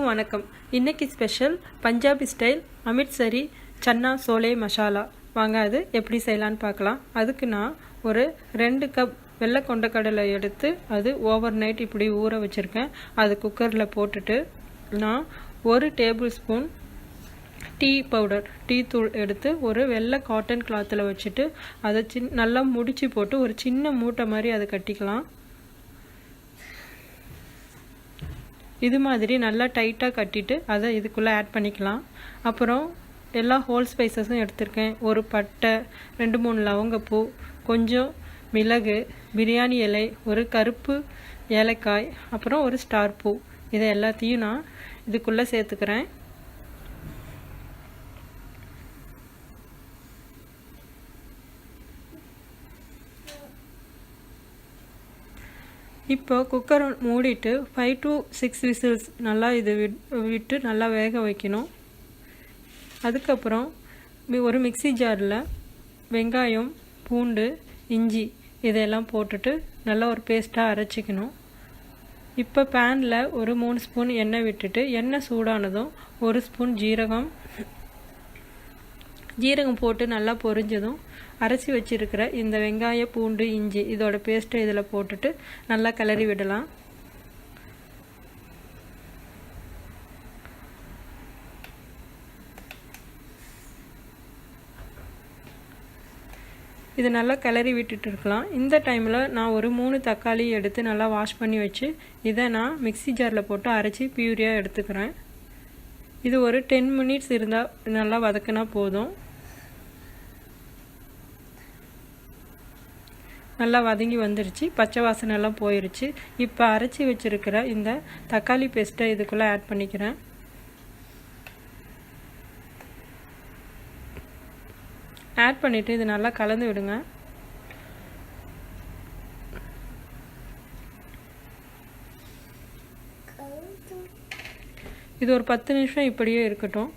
வணக்கம். இன்னைக்கு special Punjabi style அமிர்த்சரி chana chole masala. வாங்க அது எப்படி செய்யலான்னு பார்க்கலாம். அதுக்கு நான் ஒரு 2 கப் வெள்ளை கொண்டக்கடலை எடுத்து அது ஓவர் நைட் இப்படி ஊற வச்சுருக்கேன். அது குக்கரில் போட்டுட்டு நான் 1 table spoon tea powder tea தூள் எடுத்து ஒரு வெள்ளை காட்டன் கிளாத்தில் வச்சுட்டு அதை நல்லா முடிச்சு போட்டு ஒரு சின்ன மூட்டை மாதிரி அதை கட்டிக்கலாம். இது மாதிரி நல்லா டைட்டாக கட்டிட்டு அதை இதுக்குள்ளே ஆட் பண்ணிக்கலாம். அப்புறம் எல்லா ஹோல் ஸ்பைசஸும் எடுத்திருக்கேன். ஒரு பட்டை, 2-3 லவங்கப்பூ, கொஞ்சம் மிளகு, பிரியாணி இலை, ஒரு கருப்பு ஏலக்காய், அப்புறம் ஒரு ஸ்டார் பூ. இதை எல்லாத்தையும் நான் இதுக்குள்ளே சேர்த்துக்கிறேன். இப்போ குக்கரை மூடிட்டு 5 to 6 விசில்ஸ் நல்லா இது விட்டு நல்லா வேக வைக்கணும். அதுக்கப்புறம் ஒரு மிக்ஸி ஜாரில் வெங்காயம், பூண்டு, இஞ்சி இதெல்லாம் போட்டுட்டு நல்லா ஒரு பேஸ்ட்டாக அரைச்சிக்கணும். இப்போ பேனில் ஒரு 3 ஸ்பூன் எண்ணெய் விட்டுட்டு எண்ணெய் சூடானதும் 1 ஸ்பூன் ஜீரகம் போட்டு நல்லா பொரிஞ்சதும் அரைச்சி வச்சிருக்கிற இந்த வெங்காய, பூண்டு, இஞ்சி இதோட பேஸ்ட்டை இதில் போட்டுட்டு நல்லா கிளறி விடலாம். இது நல்லா கிளறி விட்டுட்டு இருக்கலாம். இந்த டைமில் நான் ஒரு 3 தக்காளி எடுத்து நல்லா வாஷ் பண்ணி வச்சு இதை நான் மிக்ஸி ஜாரில் போட்டு அரைச்சி பியூரியாக எடுத்துக்கிறேன். இது ஒரு 10 மினிட்ஸ் இருந்தால் நல்லா வதக்கினா போதும். நல்லா வதங்கி வந்துருச்சு, பச்சை வாசனை எல்லாம் போயிருச்சு. இப்போ அரைச்சி வச்சுருக்கிற இந்த தக்காளி பேஸ்ட்டை இதுக்குள்ளே ஆட் பண்ணிக்கிறேன். ஆட் பண்ணிவிட்டு இது நல்லா கலந்து விடுங்க. இது ஒரு 10 நிமிஷம் இப்படியே இருக்கட்டும்.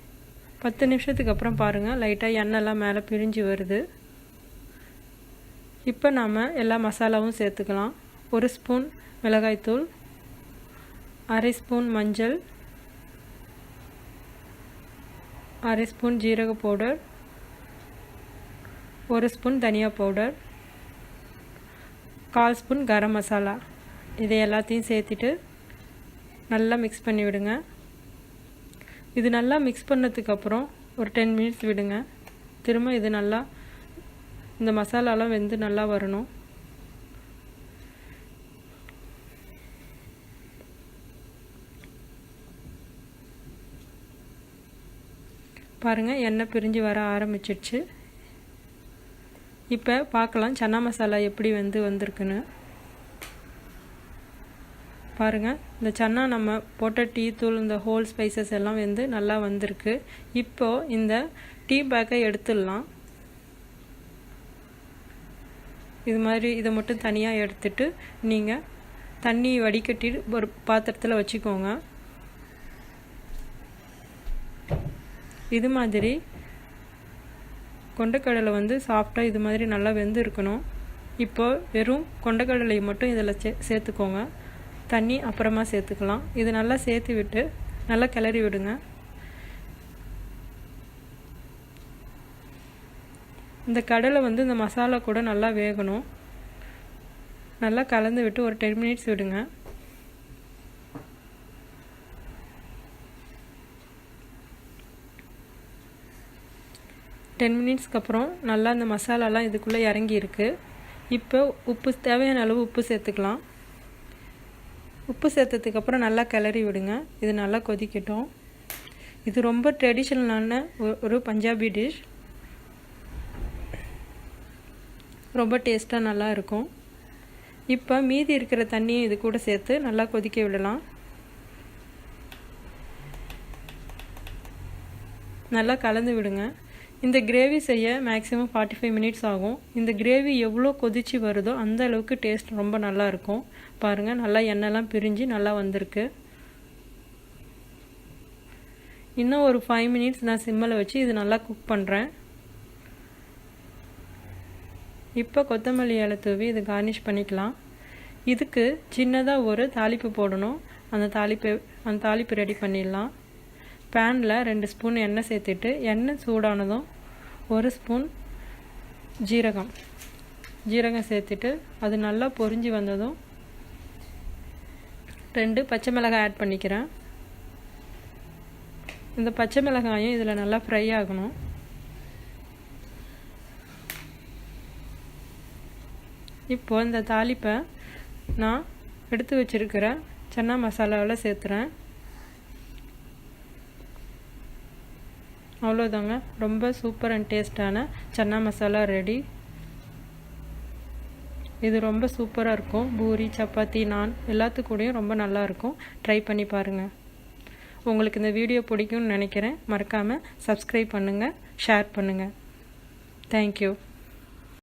10 நிமிஷத்துக்கு அப்புறம் பாருங்கள், லைட்டாக எண்ணெய்லாம் மேலே பிரிஞ்சு வருது. இப்போ நாம் எல்லா மசாலாவும் சேர்த்துக்கலாம். 1 ஸ்பூன் மிளகாய்த்தூள், 1/2 ஸ்பூன் மஞ்சள், 1/2 ஸ்பூன் ஜீரக பவுடர், 1 ஸ்பூன் தனியா பவுடர், 1/4 ஸ்பூன் கரம் மசாலா. இதை எல்லாத்தையும் சேர்த்துட்டு நல்லா மிக்ஸ் பண்ணி விடுங்க. இது நல்லா மிக்ஸ் பண்ணதுக்கப்புறம் ஒரு 10 மினிட்ஸ் விடுங்க. திரும்ப இது நல்லா இந்த மசாலாலாம் வெந்து நல்லா வரணும். பாருங்கள், எண்ணெய் பிரிஞ்சு வர ஆரம்பிச்சிடுச்சு. இப்போ பார்க்கலாம் சன்னா மசாலா எப்படி வந்திருக்குன்னு. பாருங்கள், இந்த சன்னா நம்ம போட்ட டீ தூள், இந்த ஹோல் ஸ்பைசஸ் எல்லாம் நல்லா வந்திருக்கு. இப்போது இந்த டீ பேக்கை எடுத்துடலாம். இது மாதிரி இதை மட்டும் தனியாக எடுத்துட்டு நீங்கள் தண்ணி வடிகட்டி ஒரு பாத்திரத்தில் வச்சுக்கோங்க. இது மாதிரி கொண்டக்கடலை சாஃப்டாக இது மாதிரி நல்லா வெந்து இருக்கணும். இப்போ வெறும் கொண்டக்கடலையை மட்டும் இதில் சேர்த்துக்கோங்க. தண்ணி அப்புறமா சேர்த்துக்கலாம். இது நல்லா சேர்த்து விட்டு நல்லா கிளறி விடுங்க. இந்த கடலை இந்த மசாலா கூட நல்லா வேகணும். நல்லா கலந்து விட்டு ஒரு 10 மினிட்ஸ் விடுங்க. டென் மினிட்ஸ்க்கு அப்புறம் நல்லா இந்த மசாலாலாம் இதுக்குள்ளே இறங்கி இருக்கு. இப்போ தேவையான அளவு உப்பு சேர்த்துக்கலாம். உப்பு சேர்த்ததுக்கப்புறம் நல்லா கிளறி விடுங்க. இது நல்லா கொதிக்கட்டும். இது ரொம்ப ட்ரெடிஷ்னலான ஒரு பஞ்சாபி டிஷ். ரொம்ப டேஸ்ட்டாக நல்லா இருக்கும். இப்போ மீதி இருக்கிற தண்ணியை இது கூட சேர்த்து நல்லா கொதிக்க விடலாம். நல்லா கலந்து விடுங்க. இந்த கிரேவி செய்ய மேக்ஸிமம் 45 மினிட்ஸ் ஆகும். இந்த கிரேவி எவ்வளோ கொதிச்சு வருதோ அந்த அளவுக்கு டேஸ்ட் ரொம்ப நல்லா இருக்கும். பாருங்கள், நல்லா எண்ணெய்லாம் பிரிஞ்சு நல்லா வந்திருக்கு. இன்னும் ஒரு 5 மினிட்ஸ் நான் சிம்மில் வச்சு இது நல்லா குக் பண்ணுறேன். இப்போ கொத்தமல்லி இலை தூவி இதை கார்னிஷ் பண்ணிக்கலாம். இதுக்கு சின்னதாக ஒரு தாளிப்பு போடணும். அந்த தாளிப்பு ரெடி பண்ணிடலாம். பேனில் 2 ஸ்பூன் எண்ணெய் சேர்த்துட்டு எண்ணெய் சூடானதும் 1 ஸ்பூன் ஜீரகம் சேர்த்துட்டு அது நல்லா பொரிஞ்சு வந்ததும் 2 பச்சை மிளகாய் ஆட் பண்ணிக்கிறேன். இந்த பச்சை மிளகாயும் இதில் நல்லா ஃப்ரை ஆகணும். இப்போது இந்த தாளிப்பை நான் எடுத்து வச்சிருக்கிற சன்னா மசாலாவில் சேர்த்துறேன். அவ்வளோதாங்க, ரொம்ப சூப்பர் அண்ட் டேஸ்டான சன்னா மசாலா ரெடி. இது ரொம்ப சூப்பராக இருக்கும். பூரி, சப்பாத்தி, நான் எல்லாத்துக்கூடையும் ரொம்ப நல்லாயிருக்கும். ட்ரை பண்ணி பாருங்கள். உங்களுக்கு இந்த வீடியோ பிடிக்கும்னு நினைக்கிறேன். மறக்காமல் சப்ஸ்கிரைப் பண்ணுங்கள், ஷேர் பண்ணுங்கள். தேங்க்யூ.